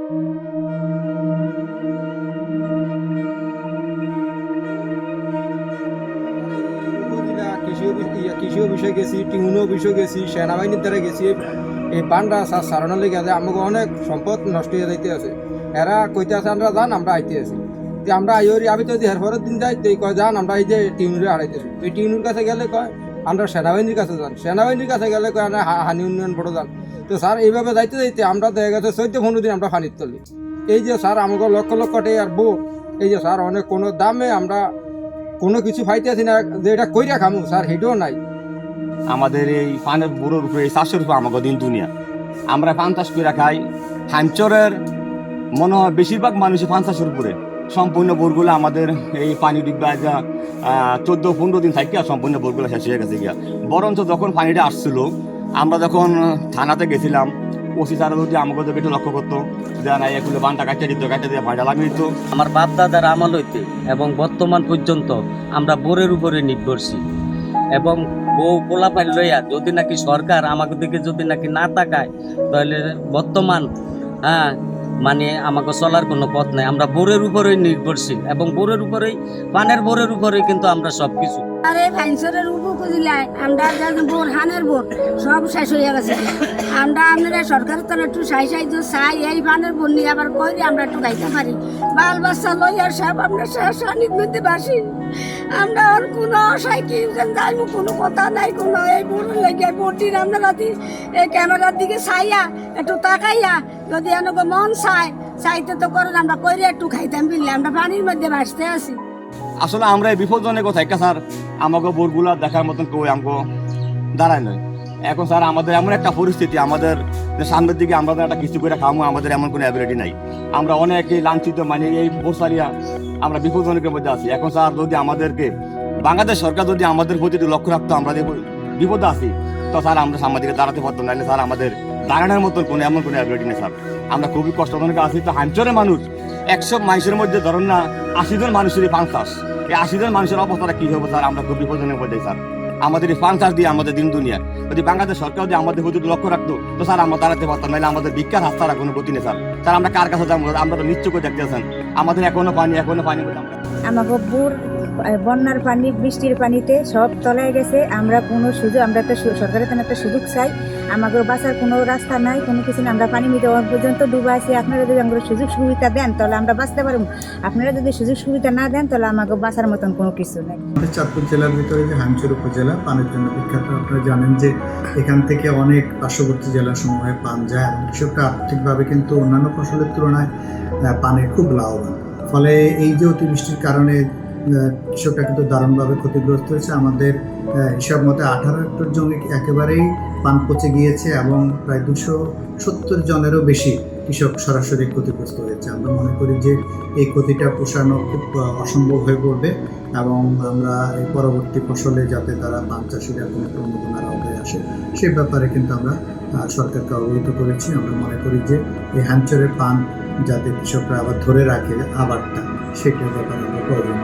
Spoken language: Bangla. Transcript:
কৃষি অফিসে গেছি, টিউনো অফিসে গেছি, সেনাবাহিনীর দ্বারা গেছি। এই বানটা সারানোর লেগে আছে আমাকে অনেক সম্পদ নষ্ট হয়ে যাইতে আছে। এরা কইতে আছে আমরা যান, আমরা আইতে আছি। তো আমরা আইরি আমি তো এর পরের দিন যাই, তো কয় যান আমরা এই যে টিউনুরে হারাইতেছি। তো এই টিউনুর কাছে গেলে কয় আমরা সেনাবাহিনীর কাছে যান, সেনাবাহিনীর কাছে গেলে কয় আমরা হানি উন্নয়ন বড় যান। তো স্যার এইভাবে যাইতে যাইতে আমরা দেখা গেছে 14-15 দিন আমরা পানির তলি। এই যে স্যার আমাকে লক্ষ লক্ষ টাকার বউ, এই যে স্যার অনেক কোনো দামে আমরা কোনো কিছু পাইতে আছি না, যে এটা কইরা খামু স্যার হেঁটেও নাই। আমাদের এই পানের বুড়োর উপরে এই চাষের উপরে আমাকে দিন দুনিয়া, আমরা পান চাষ করে খাই। হাঞ্চরের মনে হয় বেশিরভাগ মানুষই পান চাষের উপরে। সম্পূর্ণ বোরগুলো আমাদের এই পানি ডিব্বা 14-15 দিন থাকি আর সম্পূর্ণ বোরগুলো শেষ হয়ে গেছে গিয়া। বরঞ্চ যখন পানিটা আসছিল, আমরা যখন থানাতে গেছিলাম, ওসি স্যার যদি আমাকে যদি একটু লক্ষ্য করতো যে না এগুলো বানটা কাটতে দিত, কাটতে দিয়ে পানিটা লাগিয়ে দিত। আমার বাপ দাদার আমল হইতে এবং বর্তমান পর্যন্ত আমরা বোরের উপরে নির্ভরশীল। এবং বউ পোলাপাইল লইয়া যদি নাকি সরকার আমাকে দিকে যদি নাকি না তাকায়, তাহলে বর্তমান মানে আমাকে চলার কোনো পথ নাই। আমরা বোরের উপরেই নির্ভরশীল এবং বোরের উপরেই পানের বোরের উপরেই কিন্তু আমরা সব কিছু। আরে ভাইসরের উপজেলায় আমরা বোর হানের বোর সব শেষ হয়ে গেছে। আমরা আপনারা সরকার তো একটু সাহায্য চাই, এই পানের বোর নিয়ে আবার কইলে আমরা একটু গাইতে পারি। বাল বাচ্চা লইয়া সব আমরা সানিত মধ্যে বাসি। আমরা আর কোনো আশায় কি যাইব, কোনো কথা নাই, কোনো এই বোর লেগে বোরটির আমরা রাতি এই ক্যামেরার দিকে চাইয়া একটু তাকাইয়া যদি এনেকে মন চাইতে তো করেন আমরা কইরে একটু খাইতাম বিললে। আমরা পানির মধ্যে বাসতে আছি। আসলে আমরা এই বিপজ্জনক কথা একটা স্যার আমাকে বোরগুলা দেখার মতন কেউ আমাকে দাঁড়ায় নয়। এখন স্যার আমাদের এমন একটা পরিস্থিতি, আমাদের সামনের দিকে আমরা একটা কিছু করে খামো, আমাদের এমন কোনো অ্যাবিলিটি নাই। আমরা অনেকেই লাঞ্ছিত, মানে এই বোরসারিয়া আমরা বিপজ্জনকের মধ্যে আছি। এখন স্যার যদি আমাদেরকে বাংলাদেশ সরকার যদি আমাদের প্রতি লক্ষ্য রাখতো, আমরা যে বিপদে আছি, তো স্যার আমরা সামনের দিকে দাঁড়াতে পারতাম। নাহলে স্যার আমাদের দাঁড়ানোর মতন কোনো এমন কোনো অ্যাবিলিটি নেই স্যার। আমরা খুবই কষ্টজনক আছি। তো হাঞ্চরের মানুষ 100 মানুষের মধ্যে ধরুন না 80 জন মানুষেরই পান চাষ। এই 80 জন মানুষের অবস্থাটা কি হবে স্যার? আমরা খুব বিপজ্জনক মধ্যে স্যার। আমাদের এই পান চাষ দিয়ে আমাদের দিন দুনিয়া যদি বাংলাদেশ সরকার যদি আমাদের প্রতি লক্ষ্য রাখতো, তো স্যার আমরা দাঁড়াতে পারতাম। নাহলে আমাদের ভিক্ষার হাত ছাড়া কোনো গতি নেই স্যার। স্যার আমরা কার কাছে যাবো? আমরা তো নিশ্চয় করে দেখতেছেন আমাদের এখনো পানি আমাকে বুর বন্যার পানি, বৃষ্টির পানিতে সব তলায় গেছে। আমরা কোনো সুযোগ, আমরা একটা সরকারের জন্য একটা সুযোগ চাই। আমাকে বাঁচার কোনো রাস্তা নাই, কোনো কিছু না। আমরা পানি মিটে পর্যন্ত ডুবে আছি। আপনারা যদি আমাকে সুযোগ সুবিধা দেন তাহলে আমরা বাঁচতে পারব। আপনারা যদি সুযোগ সুবিধা না দেন তাহলে আমাকে বাঁচার মতন কোনো কিছু নেই। আমাদের চাঁদপুর জেলার ভিতরে যে হাঞ্চর উপজেলা পানের জন্য বিখ্যাত, আপনারা জানেন যে এখান থেকে অনেক পার্শ্ববর্তী জেলাসমূহে পান যায় এবং কৃষকরা আর্থিকভাবে কিন্তু অন্যান্য ফসলের তুলনায় পানে খুব লাভবান। ফলে এই যে অতিবৃষ্টির কারণে কৃষকরা কিন্তু দারুণভাবে ক্ষতিগ্রস্ত হয়েছে। আমাদের হিসাব মতে 18 হেক্টর জমি একেবারেই পান পচে গিয়েছে এবং প্রায় 270 জনেরও বেশি কৃষক সরাসরি ক্ষতিগ্রস্ত হয়েছে। আমরা মনে করি যে এই ক্ষতিটা পোষানো খুব অসম্ভব হয়ে পড়বে এবং আমরা এই পরবর্তী ফসলে যাতে তারা পান চাষিরা কোনো প্রণোদনার আওতায় আসে সেই ব্যাপারে কিন্তু আমরা সরকারকে অবহিত করেছি। আমরা মনে করি যে এই হাঞ্চরের পান যাতে কৃষকরা আবার ধরে রাখে আবারটা, সেটার ব্যাপারে আমরা প্রয়োজন